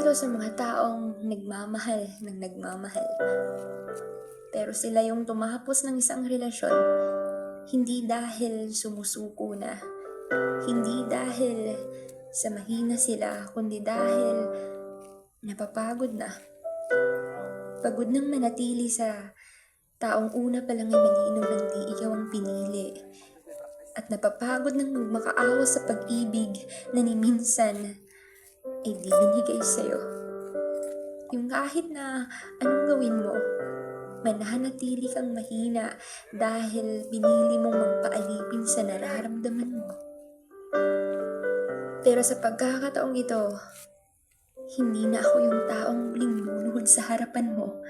ito sa mga taong nagmamahal ng nagmamahal. Pero sila yung tumapos ng isang relasyon, hindi dahil sumusuko na, hindi dahil sa mahina sila, kundi dahil napapagod na. Pagod nang manatili sa taong una pa lang ay maninom ng di ikaw ang pinili. At napapagod nang makaawa sa pag-ibig na ni minsan ay di binigay sa'yo. Yung kahit na anong gawin mo, mananatili kang mahina dahil pinili mong magpaalipin sa nararamdaman mo. Pero sa pagkakataong ito, hindi na ako yung taong muling luluhod sa harapan mo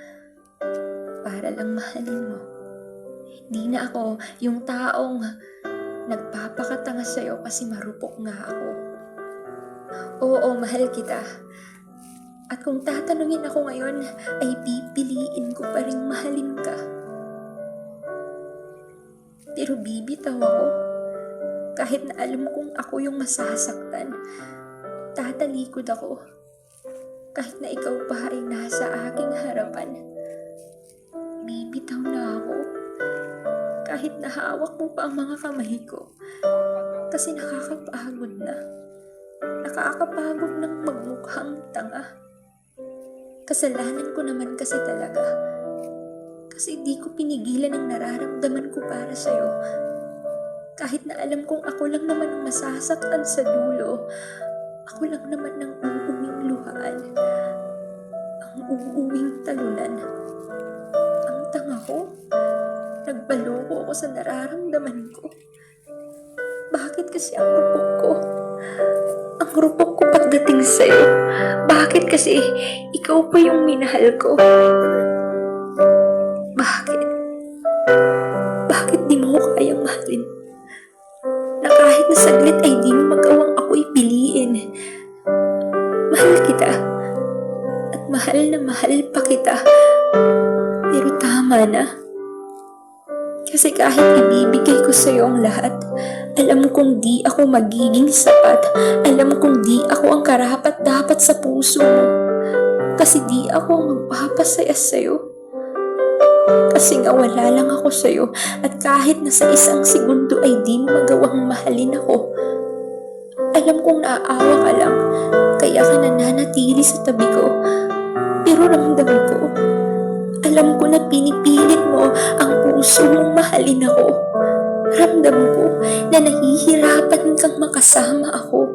para lang mahalin mo. Hindi na ako yung taong nagpapakatanga sa'yo kasi marupok nga ako. Oo, mahal kita. At kung tatanungin ako ngayon, ay pipiliin ko pa rin mahalin ka. Pero bibitaw ako. Kahit na alam kong ako yung masasaktan, tatalikod ako. Kahit na ikaw pa ay nasa aking harapan, bibitaw na ako. Kahit na hawak mo pa ang mga kamay ko, kasi nakakapagod na. Nakakapagod ng magmukhang tanga. Kasalanan ko naman kasi talaga. Kasi di ko pinigilan ang nararamdaman ko para sa'yo. Kahit na alam kong ako lang naman ang masasaktan sa dulo, ako lang naman ang uuwing luhaan. Ang uuwing talunan. Ang tanga ko. Nagbaloko ako sa nararamdaman ko. Bakit kasi ang rupok ko? Ang rupok ko pagdating sa'yo. Bakit kasi ikaw pa yung minahal ko? Bakit? Bakit di mo ko kayang mahalin? Na kahit na saglit ay di mo magawang ako'y piliin. Mahal kita. At mahal na mahal pa kita. Pero tama na. Kasi kahit ibibigay ko sa'yo ang lahat, alam kong di ako magiging sapat. Alam kong di ako ang karapat-dapat sa puso mo. Kasi di ako ang magpapasaya sa'yo. Kasi nga wala lang ako sa'yo. At kahit na sa isang segundo ay di mo magawang mahalin ako. Alam kong naaawa ka lang, kaya ka nananatili sa tabi ko. Pero ramdam ko, alam ko na pinipilit mo ang puso mong mahalin ako. Ramdam ko na nahihirapan kang makasama ako